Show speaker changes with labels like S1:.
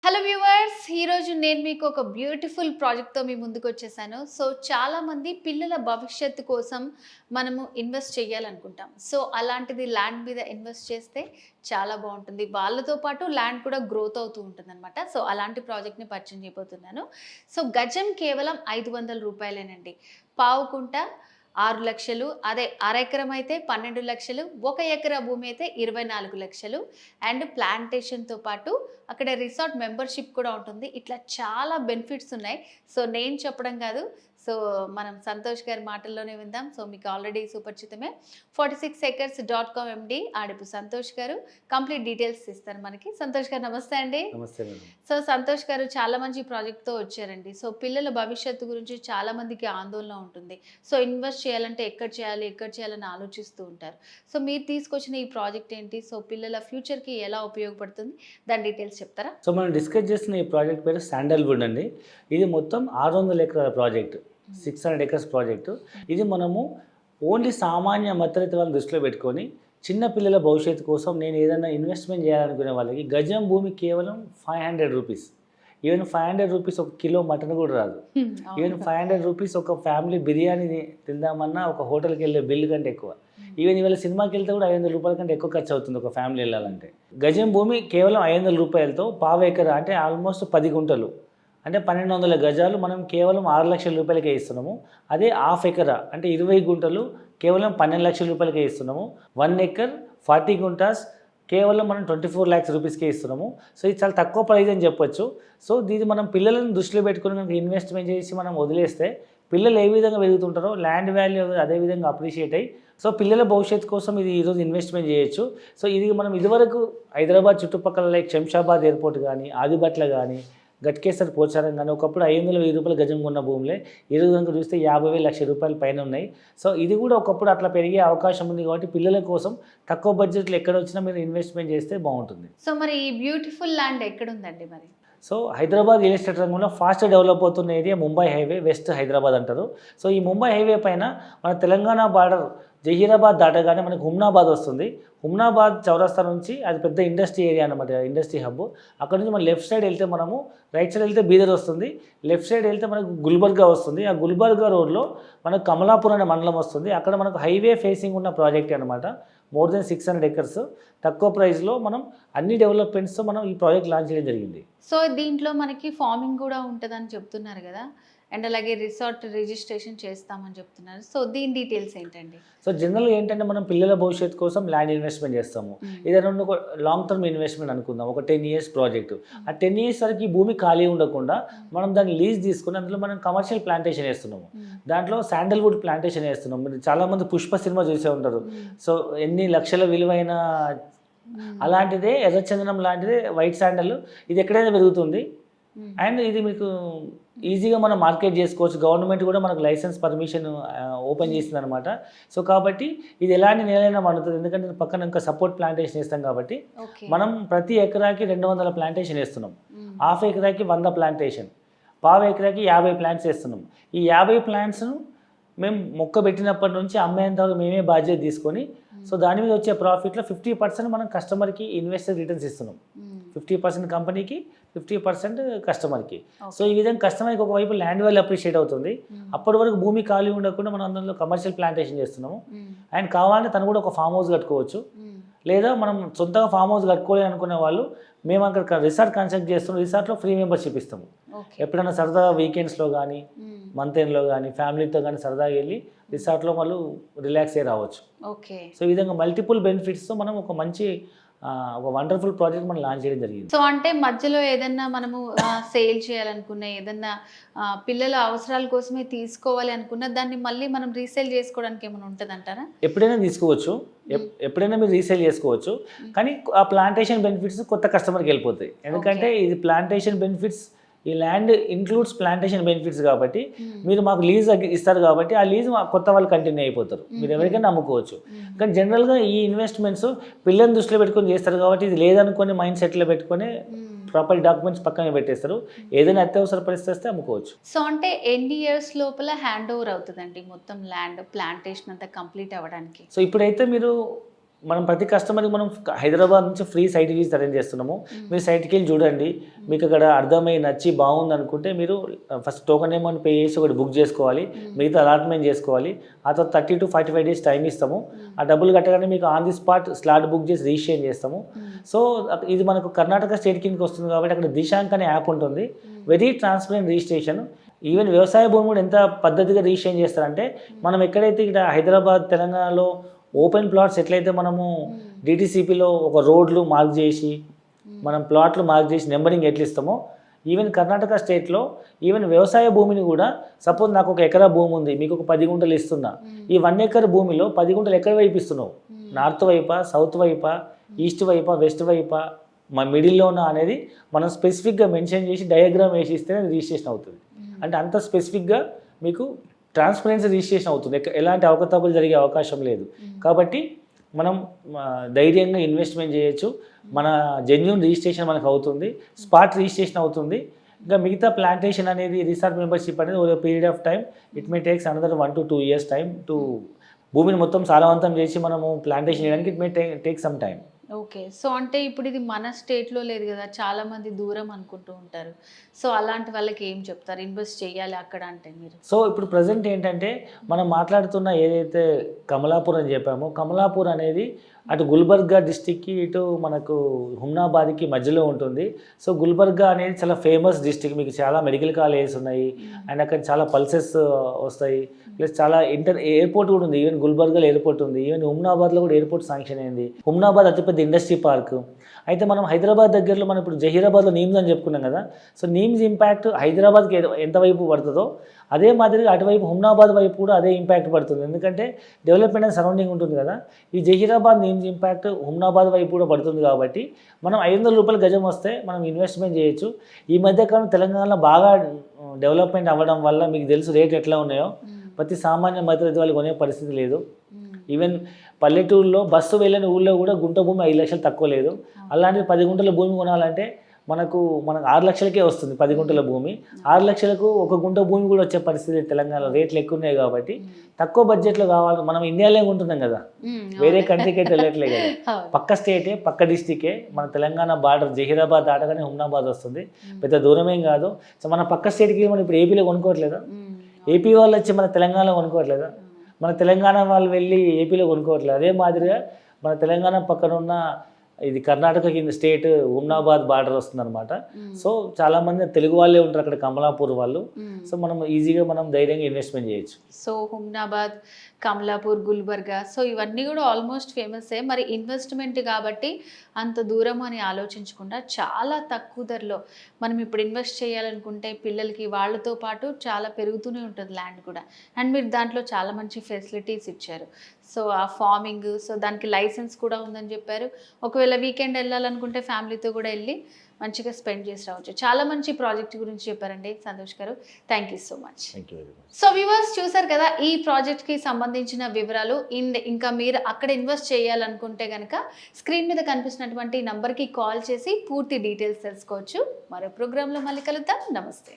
S1: Hello viewers, ఈరోజు నేను మీకు ఒక బ్యూటిఫుల్ ప్రాజెక్ట్తో మీ ముందుకు వచ్చేసాను. సో చాలామంది పిల్లల భవిష్యత్తు కోసం మనము ఇన్వెస్ట్ చేయాలనుకుంటాం. సో అలాంటిది ల్యాండ్ మీద ఇన్వెస్ట్ చేస్తే చాలా బాగుంటుంది. వాళ్ళతో పాటు ల్యాండ్ కూడా గ్రోత్ అవుతూ ఉంటుందన్నమాట. సో అలాంటి ప్రాజెక్ట్ని పరిచయం చేయబోతున్నాను. సో గజం కేవలం 500 రూపాయలేనండి. పావుకుంట 6 లక్షలు, అదే అరెకరం అయితే 12 లక్షలు, 1 ఎకరా భూమి అయితే 24 లక్షలు. అండ్ ప్లాంటేషన్తో పాటు అక్కడ రిసార్ట్ మెంబర్షిప్ కూడా ఉంటుంది. ఇట్లా చాలా బెనిఫిట్స్ ఉన్నాయి. సో నేను చెప్పడం కాదు, సో మనం సంతోష్ గారి మాటల్లోనే విందాం. సో మీకు ఆల్రెడీ సుపరిచితమే 46acres.com MD ఆడిపు సంతోష్ గారు కంప్లీట్ డీటెయిల్స్ ఇస్తారు మనకి. సంతోష్ గారు నమస్తే అండి.
S2: నమస్తే మేడం.
S1: సో సంతోష్ గారు చాలా మంచి ప్రాజెక్ట్తో వచ్చారండి. సో పిల్లల భవిష్యత్తు గురించి చాలా మందికి ఆందోళన ఉంటుంది. సో ఇన్వెస్ట్ చేయాలంటే ఎక్కడ చేయాలని ఆలోచిస్తూ ఉంటారు. సో మీరు తీసుకొచ్చిన ఈ ప్రాజెక్ట్ ఏంటి? సో పిల్లల ఫ్యూచర్కి ఎలా ఉపయోగపడుతుంది, దాని డీటెయిల్స్ చెప్తారా?
S2: సో మనం డిస్కస్ చేస్తున్న ఈ ప్రాజెక్ట్ పేరు శాండల్వుడ్ అండి. ఇది మొత్తం 600 ఎకరాల ప్రాజెక్ట్, 600 acres ప్రాజెక్టు. ఇది మనము ఓన్లీ సామాన్య మధ్యతరగతి వాళ్ళని దృష్టిలో పెట్టుకొని చిన్న పిల్లల భవిష్యత్తు కోసం నేను ఏదైనా ఇన్వెస్ట్మెంట్ చేయాలనుకునే వాళ్ళకి గజం భూమి కేవలం 500 రూపీస్. ఈవెన్ 500 రూపీస్ ఒక కిలో మటన్ కూడా రాదు. ఈవెన్ 500 రూపీస్ ఒక ఫ్యామిలీ బిర్యానీ తిందామన్నా ఒక హోటల్కి వెళ్ళే బిల్లు కంటే ఎక్కువ. ఈవెన్ ఇవాళ సినిమాకి వెళ్తే కూడా 500 రూపాయల కంటే ఎక్కువ ఖర్చు అవుతుంది ఒక ఫ్యామిలీ వెళ్ళాలంటే. గజం భూమి కేవలం 500 రూపాయలతో పావు ఎకరా అంటే ఆల్మోస్ట్ 10 గుంటలు అంటే 1200 గజాలు మనం కేవలం 6 లక్షల రూపాయలకే ఇస్తున్నాము. అదే హాఫ్ ఎకరా అంటే 20 గుంటలు కేవలం 12 లక్షల రూపాయలకే ఇస్తున్నాము. 1 acre 40 గుంటాస్ కేవలం మనం 24 lakhs రూపీస్కే ఇస్తున్నాము. సో ఇది చాలా తక్కువ ప్రైజ్ అని చెప్పొచ్చు. సో దీన్ని మనం పిల్లలను దృష్టిలో పెట్టుకుని కనుక ఇన్వెస్ట్మెంట్ చేసి మనం వదిలేస్తే పిల్లలు ఏ విధంగా పెరుగుతుంటారో ల్యాండ్ వాల్యూ అదే విధంగా అప్రిషియేట్ అయ్యి సో పిల్లల భవిష్యత్తు కోసం ఇది ఈరోజు ఇన్వెస్ట్మెంట్ చేయొచ్చు. సో ఇది మనం ఇదివరకు హైదరాబాద్ చుట్టుపక్కల లైక్ శంషాబాద్ ఎయిర్పోర్ట్ కానీ, ఆదిబట్ల కానీ, గట్కేసర్ పోచారం కానీ ఒకప్పుడు 500-1000 రూపాయల గజం ఉన్న భూములే ఈరోజు కనుక చూస్తే 50,000 లక్షల రూపాయల పైన ఉన్నాయి. సో ఇది కూడా ఒకప్పుడు అట్లా పెరిగే అవకాశం ఉంది. కాబట్టి పిల్లల కోసం తక్కువ బడ్జెట్లో ఎక్కడ వచ్చినా మీరు ఇన్వెస్ట్మెంట్ చేస్తే బాగుంటుంది.
S1: సో మరి ఈ బ్యూటిఫుల్ ల్యాండ్ ఎక్కడుందండి మరి?
S2: సో హైదరాబాద్ రియల్ ఎస్టేట్ రంగంలో ఫాస్ట్ డెవలప్ అవుతున్న area Mumbai highway, west Hyderabad అంటారు. సో ఈ ముంబై హైవే పైన మన తెలంగాణ బార్డర్ జహీరాబాద్ దాటగానే మనకు హుమ్నాబాద్ వస్తుంది. హుమ్నాబాద్ చౌరస్తా నుంచి అది పెద్ద ఇండస్ట్రీ ఏరియా అనమాట, ఇండస్ట్రీ హబ్. అక్కడ నుంచి మనం లెఫ్ట్ సైడ్ వెళ్తే మనము, రైట్ సైడ్ వెళ్తే బీదర్ వస్తుంది, లెఫ్ట్ సైడ్ వెళ్తే మనకు గుల్బర్గా వస్తుంది. ఆ గుల్బర్గా రోడ్లో మనకు కమలాపూర్ అనే మండలం వస్తుంది. అక్కడ మనకు హైవే ఫేసింగ్ ఉన్న ప్రాజెక్ట్ అనమాట. మోర్ దెన్ 600 acres తక్కువ ప్రైస్లో మనం అన్ని డెవలప్మెంట్స్తో మనం ఈ ప్రాజెక్ట్ లాంచ్ చేయడం జరిగింది.
S1: సో దీంట్లో మనకి ఫార్మింగ్ కూడా ఉంటుందని చెప్తున్నారు కదా, అండ్ అలాగే రిసార్ట్ రిజిస్ట్రేషన్ చేస్తామని చెప్తున్నారు. సో దీని డీటెయిల్స్ ఏంటండి?
S2: సో జనరల్గా ఏంటంటే మనం పిల్లల భవిష్యత్తు కోసం ల్యాండ్ ఇన్వెస్ట్మెంట్ చేస్తాము. ఏదైనా ఒక లాంగ్ టర్మ్ ఇన్వెస్ట్మెంట్ అనుకుందాం, ఒక 10 years ప్రాజెక్టు. ఆ 10 years వరకు ఈ భూమి ఖాళీ ఉండకుండా మనం దాన్ని లీజ్ తీసుకుని అందులో మనం కమర్షియల్ ప్లాంటేషన్ వేస్తున్నాము. దాంట్లో శాండల్వుడ్ ప్లాంటేషన్ వేస్తున్నాం. మీరు చాలామంది పుష్ప సినిమా చూసే ఉంటారు. సో ఎన్ని లక్షల విలువైన అలాంటిదే ఎర్రచందనం లాంటిదే వైట్ శాండల్. ఇది ఎక్కడైనా పెరుగుతుంది అండ్ ఇది మీకు ఈజీగా మనం మార్కెట్ చేసుకోవచ్చు. గవర్నమెంట్ కూడా మనకు లైసెన్స్ పర్మిషన్ ఓపెన్ చేసింది అనమాట. సో కాబట్టి ఇది ఎలాంటి నేలైనా పండుతుంది. ఎందుకంటే పక్కన ఇంకా సపోర్ట్ ప్లాంటేషన్ వేస్తాం కాబట్టి మనం ప్రతి ఎకరాకి 200 ప్లాంటేషన్ వేస్తున్నాం. హాఫ్ ఎకరాకి 100 ప్లాంటేషన్, పావు ఎకరాకి 50 ప్లాంట్స్ వేస్తున్నాం. ఈ 50 ప్లాంట్స్ను మేము మొక్క పెట్టినప్పటి నుంచి అమ్మేంత వరకు మేమే బాధ్యత తీసుకొని సో దాని మీద వచ్చే ప్రాఫిట్లో 50% మనం కస్టమర్కి ఇన్వెస్టర్ రిటర్న్స్ ఇస్తున్నాం. 50% కంపెనీకి, 50% కస్టమర్కి. సో ఈ విధంగా కస్టమర్కి ఒకవైపు ల్యాండ్ వాల్యూ అప్రిషియేట్ అవుతుంది. అప్పటి వరకు భూమి ఖాళీ ఉండకుండా మనం అందులో కమర్షియల్ ప్లాంటేషన్ చేస్తున్నాము. అండ్ కావాలంటే తను కూడా ఒక ఫామ్ హౌస్ కట్టుకోవచ్చు. లేదా మనం సొంతంగా ఫామ్ హౌస్ కట్టుకోవాలి అనుకునే వాళ్ళు మేము అక్కడ రిసార్ట్ కన్స్ట్రక్ట్ చేస్తున్నాం. రిసార్ట్లో ఫ్రీ మెంబర్షిప్ ఇస్తాము. ఎప్పుడైనా సరదాగా వీకెండ్స్లో కానీ, మంత్ ఎండ్లో కానీ ఫ్యామిలీతో కానీ సరదాగా వెళ్ళి రిసార్ట్లో వాళ్ళు రిలాక్స్ అయ్యి రావచ్చు.
S1: ఓకే.
S2: సో ఈ విధంగా మల్టిపుల్ బెనిఫిట్స్తో మనం ఒక మంచి ఒక వండర్ఫుల్ ప్రాజెక్ట్ మనం లాంచ్ చేయడం జరిగింది.
S1: సో అంటే మధ్యలో ఏదన్నా మనము సేల్ చేయాలనుకున్నా, ఏదన్నా పిల్లల అవసరాల కోసమే తీసుకోవాలి అనుకున్నా దాన్ని మళ్ళీ మనం రీసేల్ చేసుకోవడానికి ఏమైనా ఉంటుంది అంటారా?
S2: ఎప్పుడైనా తీసుకోవచ్చు, ఎప్పుడైనా మీరు రీసేల్ చేసుకోవచ్చు. కానీ ఆ ప్లాంటేషన్ బెనిఫిట్స్ కొత్త కస్టమర్కి వెళ్ళిపోతాయి. ఎందుకంటే ఇది ప్లాంటేషన్ బెనిఫిట్స్, ఈ ల్యాండ్ ఇంక్లూడ్స్ ప్లాంటేషన్ బెనిఫిట్స్ కాబట్టి మీరు మాకు లీజ్ ఇస్తారు కాబట్టి ఆ లీజ్ కొత్త వాళ్ళు కంటిన్యూ అయిపోతారు. మీరు ఎవరికైనా అమ్ముకోవచ్చు. కానీ జనరల్గా ఈ ఇన్వెస్ట్మెంట్స్ పిల్లల్ని దృష్టిలో పెట్టుకొని చేస్తారు కాబట్టి ఇది లేదనుకొని మైండ్ సెట్లో పెట్టుకొని ప్రాపర్ డాక్యుమెంట్స్ పక్కనే పెట్టేస్తారు. ఏదైనా అత్యవసర పరిస్థితి వస్తే అమ్ముకోవచ్చు.
S1: సో అంటే ఎన్ని ఇయర్స్ లోపల హ్యాండ్ ఓవర్ అవుతుందండి మొత్తం ల్యాండ్ ప్లాంటేషన్ అంతా కంప్లీట్ అవ్వడానికి?
S2: సో ఇప్పుడైతే మీరు మనం ప్రతి కస్టమర్కి మనం హైదరాబాద్ నుంచి ఫ్రీ సైట్ విజిట్ అరేంజ్ చేస్తున్నాము. మీరు సైట్కి వెళ్ళి చూడండి, మీకు అక్కడ అర్థమై నచ్చి బాగుంది అనుకుంటే మీరు ఫస్ట్ టోకెన్ అమౌంట్ పే చేసి ఒకటి బుక్ చేసుకోవాలి, మిగతా అలాట్మెంట్ చేసుకోవాలి. ఆ తర్వాత 30 to 45 days టైం ఇస్తాము. ఆ డబ్బులు కట్టగానే మీకు on the spot slot book చేసి రిజిస్ట్రేషన్ చేస్తాము. సో ఇది మనకు కర్ణాటక స్టేట్ కిందకి వస్తుంది కాబట్టి అక్కడ దిశాంక్ అనే యాప్ ఉంటుంది, వెరీ ట్రాన్స్పరెంట్ రిజిస్ట్రేషన్. ఈవెన్ వ్యవసాయ భూమి కూడా ఎంత పద్ధతిగా రిజిస్ట్రేషన్ చేస్తారంటే, మనం ఎక్కడైతే ఇక్కడ హైదరాబాద్ తెలంగాణలో ఓపెన్ ప్లాట్స్ ఎట్లయితే మనము డిటీసీపీలో ఒక రోడ్లు మార్క్ చేసి మనం ప్లాట్లు మార్క్ చేసి నెంబరింగ్ ఎట్లా ఇస్తామో, ఈవెన్ కర్ణాటక స్టేట్లో ఈవెన్ వ్యవసాయ భూమిని కూడా సపోజ్ నాకు 1 ఎకరా భూమి ఉంది, మీకు ఒక 10 గుంటలు ఇస్తున్నా, ఈ 1 ఎకర్ భూమిలో 10 గుంటలు ఎక్కడ వైపు ఇస్తున్నావు, నార్త్ వైపా, సౌత్ వైపా, ఈస్ట్ వైపా, వెస్ట్ వైపా, మా మిడిల్లోనా అనేది మనం స్పెసిఫిక్గా మెన్షన్ చేసి డయాగ్రామ్ వేసి ఇస్తేనే రిజిస్ట్రేషన్ అవుతుంది. అంటే అంత స్పెసిఫిక్గా మీకు ట్రాన్స్పరెన్సీ రిజిస్ట్రేషన్ అవుతుంది, ఎలాంటి అవకతవకలు జరిగే అవకాశం లేదు. కాబట్టి మనం ధైర్యంగా ఇన్వెస్ట్మెంట్ చేయొచ్చు, మన జెన్యూన్ రిజిస్ట్రేషన్ మనకు అవుతుంది, స్పాట్ రిజిస్ట్రేషన్ అవుతుంది. ఇంకా మిగతా ప్లాంటేషన్ అనేది రిసార్ట్ మెంబర్షిప్ అనేది ఒక period of time, it may takes another 1 to 2 years time to భూమిని మొత్తం సారవంతం చేసి మనము ప్లాంటేషన్ చేయడానికి it may take some time.
S1: Okay. So అంటే ఇప్పుడు ఇది మన స్టేట్లో లేదు కదా, చాలా మంది దూరం అనుకుంటూ ఉంటారు. సో అలాంటి వాళ్ళకి ఏం చెప్తారు, ఇన్వెస్ట్ చేయాలి అక్కడ అంటే మీరు?
S2: సో ఇప్పుడు ప్రజెంట్ ఏంటంటే మనం మాట్లాడుతున్న ఏదైతే కమలాపూర్ అని చెప్పామో, కమలాపూర్ అనేది అటు గుల్బర్గా డిస్టిక్కి ఇటు మనకు హుమ్నాబాద్కి మధ్యలో ఉంటుంది. సో గుల్బర్గా అనేది చాలా ఫేమస్ డిస్టిక్, మీకు చాలా మెడికల్ కాలేజెస్ ఉన్నాయి అండ్ అక్కడ చాలా పల్సెస్ వస్తాయి, ప్లస్ చాలా ఎయిర్పోర్ట్ కూడా ఉంది. ఈవెన్ గుల్బర్గాలో ఎయిర్పోర్ట్ ఉంది, ఈవెన్ హుమ్నాబాద్లో కూడా ఎయిర్పోర్ట్ శాంక్షన్ అయింది. హుమ్నాబాద్ అతిపెద్ద ఇండస్ట్రీ పార్క్. అయితే మనం హైదరాబాద్ దగ్గరలో మనం ఇప్పుడు జహీరాబాద్లో నీమ్స్ అని చెప్పుకున్నాం కదా, సో నీమ్స్ ఇంపాక్ట్ హైదరాబాద్కి ఎంత వైపు పడుతుందో అదే మాదిరిగా అటువైపు హుమ్నాబాద్ వైపు కూడా అదే ఇంపాక్ట్ పడుతుంది, ఎందుకంటే డెవలప్మెంట్ అండ్ సరౌండింగ్ ఉంటుంది కదా. ఈ జహీరాబాద్ నీమ్స్ ఇంపాక్ట్ హుమ్నాబాద్ వైపు కూడా పడుతుంది కాబట్టి మనం 500 రూపాయల గజం వస్తే మనం ఇన్వెస్ట్మెంట్ చేయొచ్చు. ఈ మధ్యకాలం తెలంగాణలో బాగా డెవలప్మెంట్ అవ్వడం వల్ల మీకు తెలుసు రేట్ ఎట్లా ఉన్నాయో, ప్రతి సామాన్య మధ్యతరగతి వాళ్ళు కొనే పరిస్థితి లేదు. ఈవెన్ పల్లెటూరులో బస్సు వెళ్ళని ఊళ్ళో కూడా గుంట భూమి 5 లక్షలు తక్కువ లేదు. అలాంటిది 10 గుంటల భూమి కొనాలంటే మనకు 6 లక్షలకే వస్తుంది 10 గుంటల భూమి. 6 లక్షలకు 1 గుంట భూమి కూడా వచ్చే పరిస్థితి తెలంగాణలో, రేట్లు ఎక్కువ ఉన్నాయి కాబట్టి తక్కువ బడ్జెట్లో కావాలి. మనం ఇండియాలో ఉంటున్నాం కదా, వేరే కంట్రీకి అయితే వెళ్ళట్లే కదా, పక్క స్టేటే పక్క డిస్టికే. మన తెలంగాణ బార్డర్ జహీరాబాద్ దాటగానే హుమ్నాబాద్ వస్తుంది, పెద్ద దూరమేం కాదు. సో మన పక్క స్టేట్కి మనం ఇప్పుడు ఏపీలో కొనుక్కోవట్లేదా, ఏపీ వాళ్ళు వచ్చి మన తెలంగాణలో కొనుక్కోవట్లేదా, మన తెలంగాణ వాళ్ళు వెళ్ళి ఏపీలో కొనుక్కోవట్లేదు. అదే మాదిరిగా మన తెలంగాణ పక్కన ఉన్న ఇది కర్ణాటక కింద స్టేట్ హుమ్నాబాద్ బార్డర్ వస్తుంది అనమాట. సో చాలా మంది తెలుగు వాళ్ళే ఉంటారు అక్కడ, కమలాపూర్ వాళ్ళు. సో మనం ఈజీగా మనం ధైర్యంగా ఇన్వెస్ట్మెంట్ చేయొచ్చు.
S1: సో హుమ్నాబాద్, కమలాపూర్, గుల్బర్గా, సో ఇవన్నీ కూడా ఆల్మోస్ట్ ఫేమసే. మరి ఇన్వెస్ట్మెంట్ కాబట్టి అంత దూరం అని ఆలోచించకుండా చాలా తక్కువ ధరలో మనం ఇప్పుడు ఇన్వెస్ట్ చేయాలనుకుంటే పిల్లలకి వాళ్ళతో పాటు చాలా పెరుగుతూనే ఉంటుంది ల్యాండ్ కూడా. అండ్ మీరు దాంట్లో చాలా మంచి ఫెసిలిటీస్ ఇచ్చారు. సో ఆ ఫార్మింగ్, సో దానికి లైసెన్స్ కూడా ఉందని చెప్పారు. ఒకవేళ వీకెండ్ వెళ్ళాలనుకుంటే ఫ్యామిలీతో కూడా వెళ్ళి మంచిగా స్పెండ్ చేసి రావచ్చు. చాలా మంచి ప్రాజెక్ట్ గురించి చెప్పారండి సంతోష్ గారు. Thank you so much. So viewers చూసారు కదా ఈ ప్రాజెక్ట్కి సంబంధించిన వివరాలు. ఇంకా మీరు అక్కడ ఇన్వెస్ట్ చేయాలనుకుంటే కనుక స్క్రీన్ మీద కనిపిస్తున్నటువంటి నంబర్కి కాల్ చేసి పూర్తి డీటెయిల్స్ తెలుసుకోవచ్చు. మరో ప్రోగ్రాంలో మళ్ళీ కలుద్దాం. నమస్తే.